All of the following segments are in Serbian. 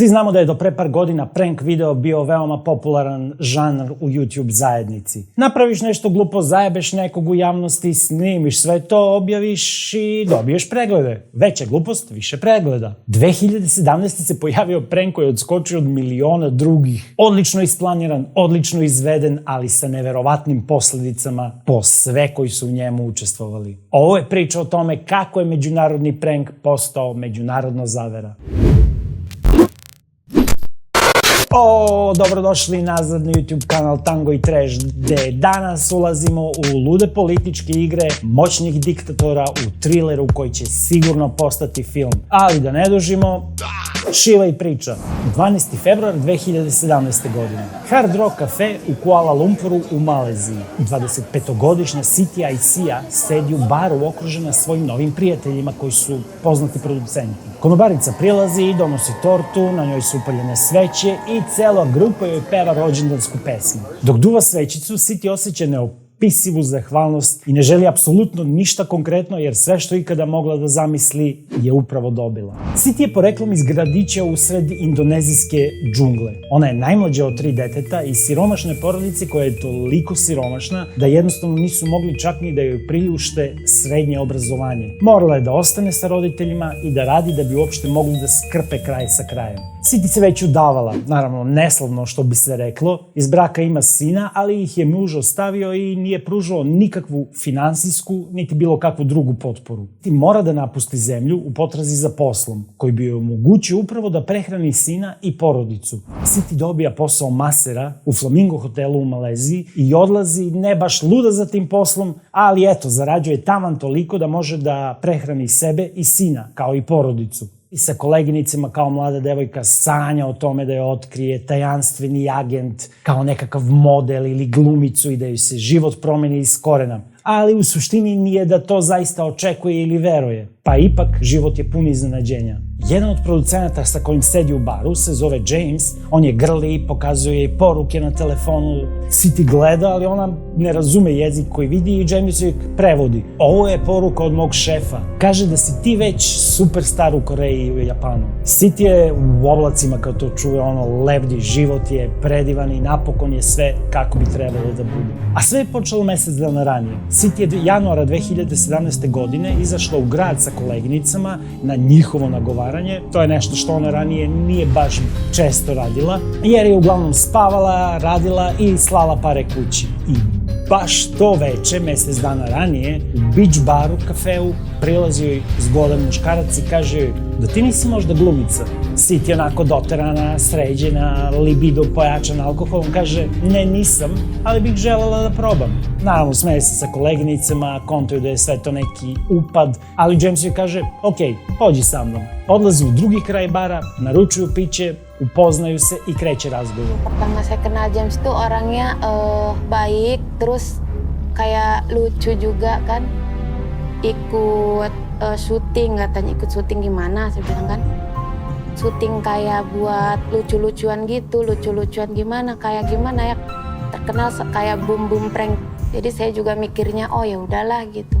Svi znamo da je do pre par godina prank video bio veoma popularan žanr u YouTube zajednici. Napraviš nešto glupo, zajebeš nekog u javnosti, snimiš sve to, objaviš i dobiješ preglede. Veća glupost, više pregleda. 2017. se pojavio prank koji je odskočio od miliona drugih. Odlično isplaniran, odlično izveden, ali sa neverovatnim posledicama po sve koji su u njemu učestvovali. Ovo je priča o tome kako je međunarodni prank postao međunarodna zavera. Dobrodošli nazad na YouTube kanal Tango i Trash, gde danas ulazimo u lude političke igre moćnih diktatora u trileru koji će sigurno postati film. Ali da ne dužimo, šiva i priča. 12. februar 2017. godine. Hard Rock Cafe u Kuala Lumpuru u Maleziji. 25-godišnja Siti Aisyah sedi u baru okružena svojim novim prijateljima koji su poznati producenti. Konobarica prilazi i donosi tortu, na njoj su upaljene sveće i cela grupa joj peva rođendansku pesmu. Dok duva svećicu, Siti osjeća neopisivu zahvalnost i ne želi apsolutno ništa konkretno, jer sve što ikada mogla da zamisli je upravo dobila. Siti je poreklom iz gradića usred indonezijske džungle. Ona je najmlađa od 3 deteta iz siromašne porodice koja je toliko siromašna da jednostavno nisu mogli čak ni da joj priušte srednje obrazovanje. Morala je da ostane sa roditeljima i da radi da bi uopšte mogli da skrpe kraj sa krajem. Siti se već udavala, naravno neslavno što bi se reklo. Iz braka ima sina, ali ih je muž ostavio i nije pružao nikakvu finansijsku niti bilo kakvu drugu potporu. Siti mora da napusti zemlju u potrazi za poslom, koji bi joj omogućio upravo da prehrani sina i porodicu. Siti dobija posao masera u Flamingo hotelu u Maleziji i odlazi ne baš luda za tim poslom, ali eto, zarađuje taman toliko da može da prehrani sebe i sina, kao i porodicu. I sa koleginicima kao mlada devojka sanja o tome da je otkrije tajanstveni agent kao nekakav model ili glumicu i da joj se život promeni iz korena. Ali u suštini nije da to zaista očekuje ili veruje. Pa ipak, život je pun iznenađenja. Jedan od producenata sa kojim sedi u baru se zove James. On je grli, pokazuje jej poruke na telefonu. Siti gleda, ali ona ne razume jezik koji vidi i James joj prevodi. Ovo je poruka od mog šefa. Kaže da si ti već superstar u Koreji i u Japanu. Siti je u oblacima kad to čuje, lebdi, život je predivan i napokon je sve kako bi trebalo da bude. A sve je počelo mesec dana ranije. Siti je januara 2017. godine izašla u grad sa koleginicama na njihovo nagovaranje. To je nešto što ona ranije nije baš često radila, jer je uglavnom spavala, radila i slala pare kući. I baš to veče, mesec dana ranije, u beach baru, kafeu, prilazi joj zgodan muškarac i kaže joj da ti nisi možda glumica. Siti onako doterana, sređena, libido pojačan alkoholom, kaže ne nisam, ali bih želela da probam. Naravno, smeje se sa koleginicama, kontuju da je sve to neki upad, ali James joj kaže ok, pođi sa mnom. Odlazi u drugi kraj bara, naručuju piće, upoznaju se i kreće razgovor. Pertama saya kenal James tuh orangnya baik, terus kayak lucu juga kan. Ikut syuting katanya, ikut syuting gimana saya bilang kan. Syuting kayak buat lucu-lucuan gitu, lucu-lucuan gimana, kayak gimana ya. Terkenal kayak bum-bum prank. Jadi saya juga mikirnya oh ya udahlah gitu.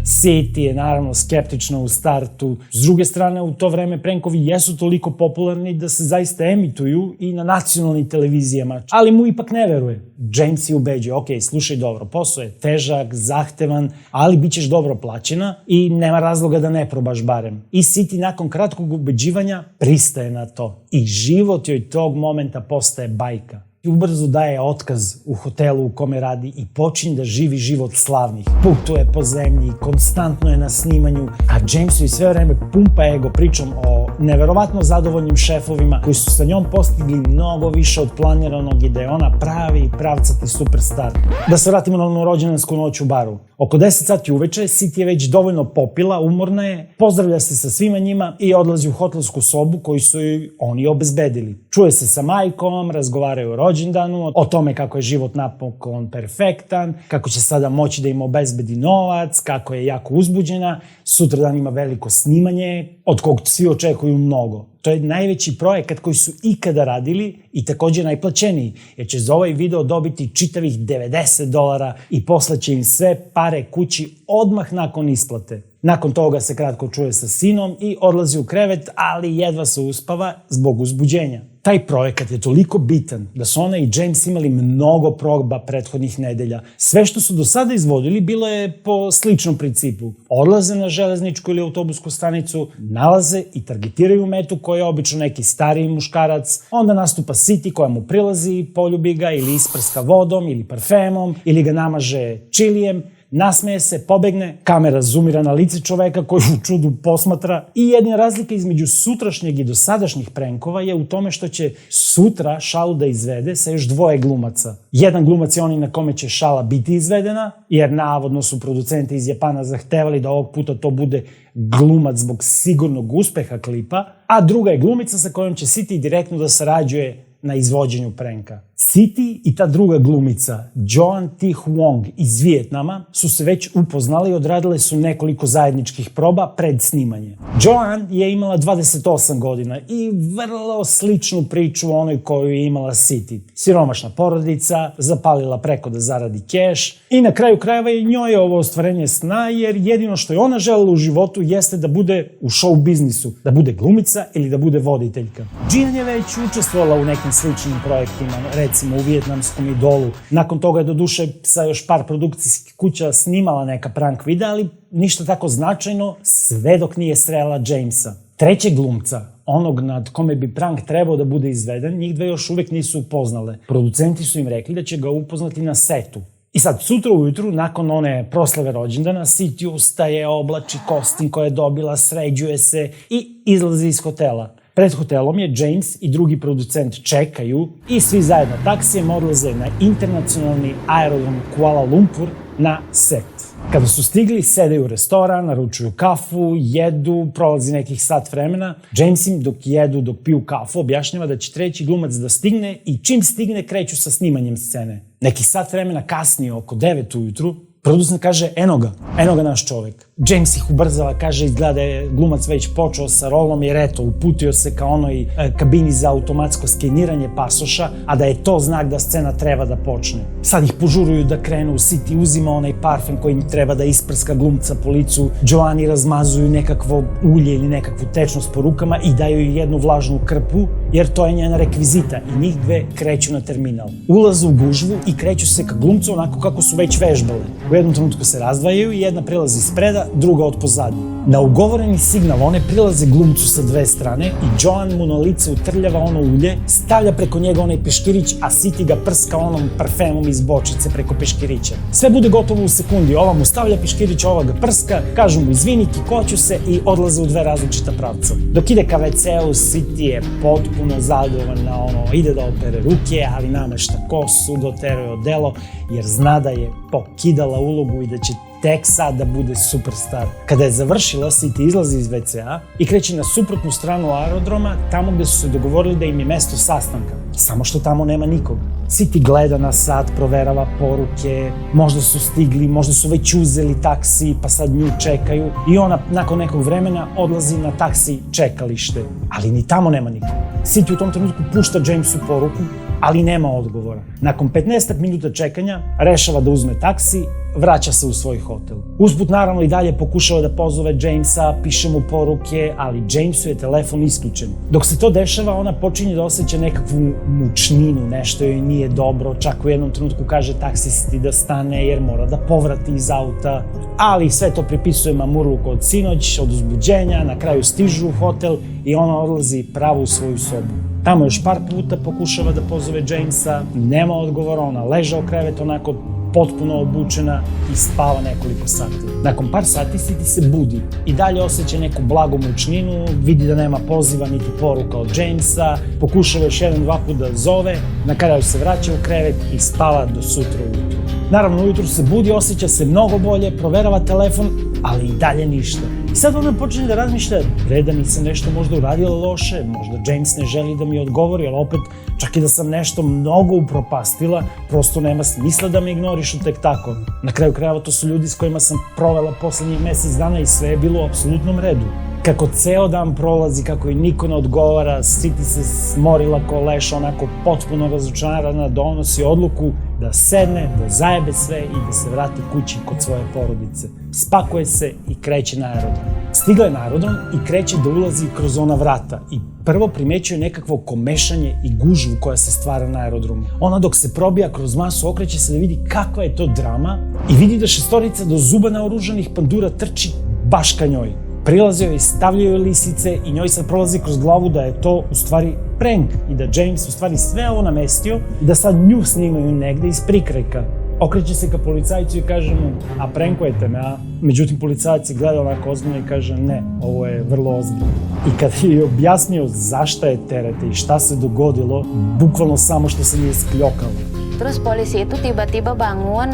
Siti je naravno skeptična u startu. S druge strane, u to vreme prankovi jesu toliko popularni da se zaista emituju i na nacionalnim televizijama. Ali mu ipak ne veruje. James je ubeđuje, ok, slušaj dobro, posao je težak, zahtevan, ali bit ćeš dobro plaćena i nema razloga da ne probaš barem. I Siti nakon kratkog ubeđivanja pristaje na to. I život joj tog momenta postaje bajka. Ubrzo daje otkaz u hotelu u kome radi i počinje da živi život slavnih. Putuje po zemlji, konstantno je na snimanju, a Jamesu i sve vreme pumpa ego pričom o neverovatno zadovoljnim šefovima koji su sa njom postigli mnogo više od planiranog i da je ona pravi i pravcati superstar. Da se vratimo na onu rođendansku noć u baru. Oko 10 sati uveče, Siti je već dovoljno popila, umorna je, pozdravlja se sa svima njima i odlazi u hotelsku sobu koju su joj oni obezbedili. Čuje se sa majkom, razgovaraju o rođendanu, o tome kako je život napokon perfektan, kako će sada moći da im obezbedi novac, kako je jako uzbuđena, sutradan ima veliko snimanje, od kog svi očekuju mnogo. To je najveći projekat koji su ikada radili i također najplaćeniji, jer će za ovaj video dobiti čitavih $90 i poslaće im sve pare kući odmah nakon isplate. Nakon toga se kratko čuje sa sinom i odlazi u krevet, ali jedva se uspava zbog uzbuđenja. Taj projekat je toliko bitan da su ona i James imali mnogo proba prethodnih nedelja. Sve što su do sada izvodili bilo je po sličnom principu. Odlaze na železničku ili autobusku stanicu, nalaze i targetiraju metu koja je obično neki stariji muškarac, onda nastupa City koja mu prilazi, poljubi ga ili isprska vodom ili parfemom ili ga namaže čilijem, nasmeje se, pobegne, kamera zoomira na lice čoveka koji u čudu posmatra i jedina razlika između sutrašnjeg i dosadašnjih prankova je u tome što će sutra šalu da izvede sa još dvoje glumaca. Jedan glumac je onaj na kome će šala biti izvedena, jer navodno su producenti iz Japana zahtevali da ovog puta to bude glumac zbog sigurnog uspeha klipa, a druga je glumica sa kojom će City direktno da sarađuje na izvođenju pranka. City i ta druga glumica, Joan Thi Huong iz Vijetnama, su se već upoznali i odradile su nekoliko zajedničkih proba pred snimanje. Joan je imala 28 godina i vrlo sličnu priču onoj koju je imala City. Siromašna porodica, zapalila preko da zaradi keš i na kraju krajeva i njoj je ovo ostvarenje sna, jer jedino što je ona želela u životu jeste da bude u show biznisu, da bude glumica ili da bude voditeljka. Gian je već učestvovala u nekim sličnim projektima, recimo u Vijetnamskom idolu. Nakon toga je doduše sa još par produkcijskih kuća snimala neka prank videa, ali ništa tako značajno sve dok nije srela Jamesa. Trećeg glumca, onog nad kome bi prank trebao da bude izveden, njih dve još uvek nisu upoznale. Producenti su im rekli da će ga upoznati na setu. I sad, sutra ujutru, nakon one proslave rođendana, City ustaje, oblači kostim koje je dobila, sređuje se i izlazi iz hotela. Pred hotelom je James i drugi producent čekaju i svi zajedno taksijem odlaze na internacionalni aerodrom Kuala Lumpur na set. Kada su stigli, sedaju u restoran, naručuju kafu, jedu, prolazi nekih sat vremena. James im dok jedu, dok piju kafu, objašnjava da će treći glumac da stigne i čim stigne kreću sa snimanjem scene. Nekih sat vremena kasnije, oko 9 ujutru, producent kaže, eno ga naš čovek. James ih ubrzava, kaže, izgleda da je glumac već počeo sa rolom jer eto, uputio se ka onoj kabini za automatsko skeniranje pasoša, a da je to znak da scena treba da počne. Sad ih požuruju da krenu, City uzima onaj parfem koji im treba da isprska glumca po licu, Joani razmazuju nekakvo ulje ili nekakvu tečnost po rukama i daju joj jednu vlažnu krpu, jer to je njena rekvizita i njih dve kreću na terminal. Ulaze u gužvu i kreću se ka glumcu onako kako su već vežbale. U jednom trenutku se razdvajaju i jedna prilazi spreda, druga od pozadi. Na ugovoreni signal one prilaze glumcu sa dve strane i Joan mu na lice utrljava ono ulje, stavlja preko njega onaj peškirić, a City ga prska onom parfemom iz bočice preko peškirića. Sve bude gotovo u sekundi, ova mu stavlja peškirić, ova ga prska, kažu mu izvini, kikoću se i odlaze u dve različita pravca. Dok ide ka WC-u, City je potpuno zadovoljan na ono, ide da opere ruke, ali namešta kosu, doteruje odelo, jer zna da je pokidala ulogu i da će tek sad da bude superstar. Kada je završila, City izlazi iz WC-a i kreće na suprotnu stranu aerodroma, tamo gde su se dogovorili da im je mesto sastanka. Samo što tamo nema nikog. City gleda na sat, proverava poruke, možda su stigli, možda su već uzeli taksi, pa sad nju čekaju i ona nakon nekog vremena odlazi na taksi čekalište. Ali ni tamo nema nikog. City u tom trenutku pušta Jamesu poruku, ali nema odgovora. Nakon 15 minuta čekanja rešava da uzme taksi, vraća se u svoj hotel. Usput naravno i dalje pokušava da pozove Jamesa, piše mu poruke, ali Jamesu je telefon isključen. Dok se to dešava, ona počinje da osjeća nekakvu mučninu, nešto joj nije dobro, čak u jednom trenutku kaže taksisti da stane jer mora da povrati iz auta, ali sve to pripisuje mamurluku od sinoć, od uzbuđenja, na kraju stižu u hotel i ona odlazi pravo u svoju sobu. Tamo još par puta pokušava da pozove Jamesa, nema odgovora, ona leže u krevet onako potpuno obučena i spava nekoliko sati. Nakon par sati City se budi i dalje osjeća neku blagu mučninu, vidi da nema poziva niti poruka od Jamesa, pokušava još 1-2 puta da zove, na kraju se vraća u krevet i spava do sutra ujutru. Naravno, ujutru se budi, osjeća se mnogo bolje, proverava telefon, ali i dalje ništa. I sad ona počinje da razmišlja, da nisam nešto možda uradila loše, možda James ne želi da mi odgovori, ali opet, čak i da sam nešto mnogo upropastila, prosto nema smisla da me ignorišu tek tako. Na kraju krajeva to su ljudi s kojima sam provela poslednjih mesec dana i sve je bilo u apsolutnom redu. kako ceo dan prolazi, kako i niko ne odgovara, City se smorila ko leš, onako potpuno razočarana, donosi odluku da sedne, da zajebe sve i da se vrati kući kod svoje porodice. Spakuje se i kreće na aerodrom. Stigla je na aerodrom i kreće da ulazi kroz ona vrata i prvo primećuje nekakvo komešanje i gužvu koja se stvara na aerodromu. Ona dok se probija kroz masu okreće se da vidi kakva je to drama i vidi da šestorica do zuba naoružanih pandura trči baš ka njoj. Prilaze joj, stavljaju joj lisice i njoj sad prolazi kroz glavu da je to u stvari prank i da James u stvari sve ovo namestio i da sad nju snimaju negde iz prikrajka. Okreće se ka policajcu i kaže mu, a prankujete me, a? Međutim, policajac je gleda onako ozbiljno i kaže, ne, ovo je vrlo ozbiljno. I kad je objasnio zašta je terete i šta se dogodilo, bukvalno samo što se nije skljokalo. Terus polisi itu tiba-tiba bangun,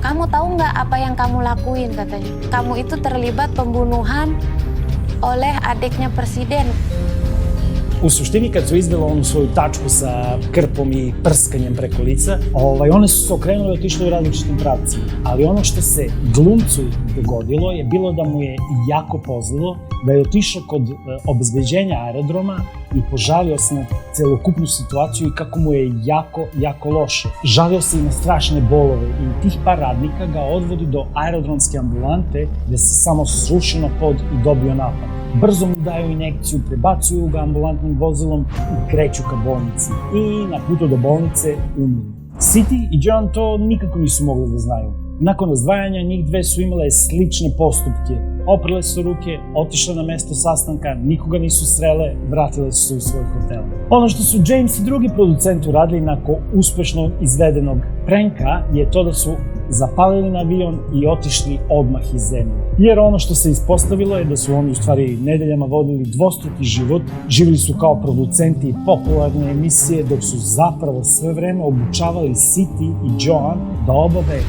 kamu tahu nggak apa yang kamu lakuin, katanya. Kamu itu terlibat pembunuhan oleh adiknya presiden. U suštini, kad su izvela onu svoju tačku sa krpom i prskanjem preko lica, one su se okrenule i otišle u različitim pravcima. Ali ono što se glumcu dogodilo je bilo da mu je jako pozlilo, da je otišao kod obezbeđenja aerodroma i požalio se na celokupnu situaciju i kako mu je jako loše. Žalio se i na strašne bolove i tih par radnika ga odvodi do aerodromske ambulante gde se samo srušio na pod i dobio napad. Brzo mu daju injekciju, prebacuju ga ambulantnim vozilom i kreću ka bolnici. I na putu do bolnice umru. City i John to nikako nisu mogli da znaju. Nakon razdvajanja njih dve su imale slične postupke. Oprale su ruke, otišle na mesto sastanka, nikoga nisu srele, vratile su se u svoj hotel. Ono što su James i drugi producenti uradili nakon uspešno izvedenog pranka je to da su zapalili na avion i otišli odmah iz zemlje. Jer ono što se ispostavilo je da su oni u stvari nedeljama vodili dvostruki život, živjeli su kao producenti popularne emisije dok su zapravo sve vreme obučavali City i Joan da obave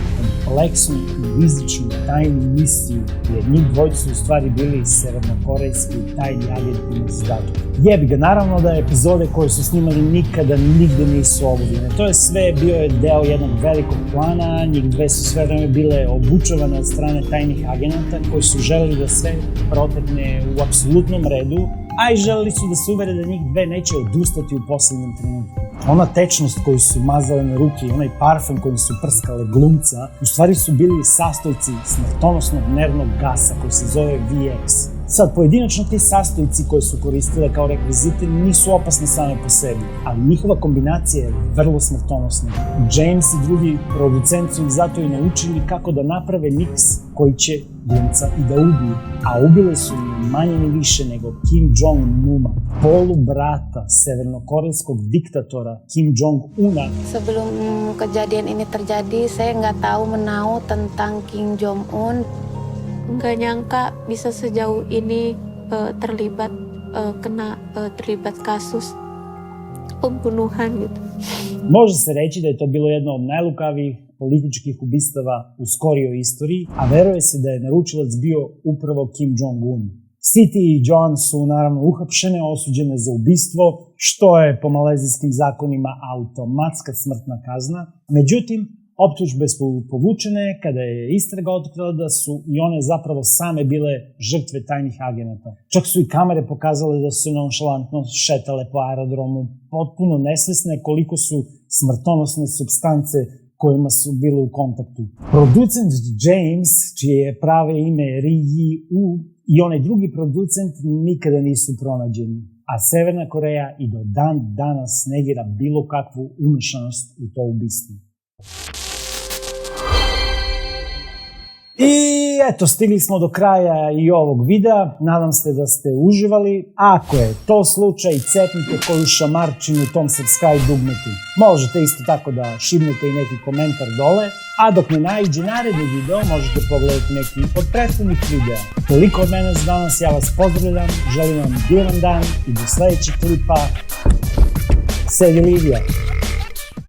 kompleksnu i rizičnu tajnu misiju, jer njih dvojica su u stvari bili severnokorejski tajni agenti na zadatku. Jebi ga, naravno da epizode koje su snimali nikada nigde nisu obavljene. To je sve bio je deo jednog velikog plana, njih dve su sve vreme bile obučavane od strane tajnih agenata koji su želeli da sve protekne u apsolutnom redu, a i želeli su da se uvere da njih dve neće odustati u poslednjem trenutku. Ona tečnost koju su mazale na ruke i onaj parfem kojim su prskale glumca, u stvari su bili sastojci smrtonosnog nervnog gasa koji se zove VX. Sad, pojedinačno ti sastojci koje su koristile kao rekvizite nisu opasne same po sebi, ali njihova kombinacija je vrlo smrtonosna. James i drugi producenti su ih zato i naučili kako da naprave miks koji će glumca i da ubiju, a ubile su ni manje ni više nego Kim Jong-una, polubrata severnokorejskog diktatora Kim Jong-una. Sebelum kejadian ini terjadi, saya nggak tahu menau tentang Kim Jong-un. Nggak nyangka bisa sejauh ini terlibat kasus pembunuhan gitu. Može se reći da je to bilo jedno od najlukavijih političkih ubistava u skorijoj istoriji, a veruje se da je naručilac bio upravo Kim Jong-un. City i John su naravno uhapšene, osuđene za ubistvo, što je po malezijskim zakonima automatska smrtna kazna. Međutim, optužbe su povučene kada je istraga otkrila da su i one zapravo same bile žrtve tajnih agenata. Čak su i kamere pokazale da su nonšalantno šetale po aerodromu, potpuno nesvesne koliko su smrtonosne supstance kojima su bile u kontaktu. Producent James, čije je prave ime Ri Yi-u, i onaj drugi producent nikada nisu pronađeni, a Severna Koreja i do dan danas negira bilo kakvu umešanost u to ubistvo. I eto, stigli smo do kraja i ovog videa, nadam se da ste uživali. Ako je to slučaj, cepnite koju šamarčinu u tom subscribe dugmetu. Možete isto tako da šibnete i neki komentar dole, a dok ne naiđe naredni video, možete pogledati neki od prethodnih videa. Toliko od mene za danas, ja vas pozdravljam, želim vam divan dan i do sledećeg klipa. Sedi Livija!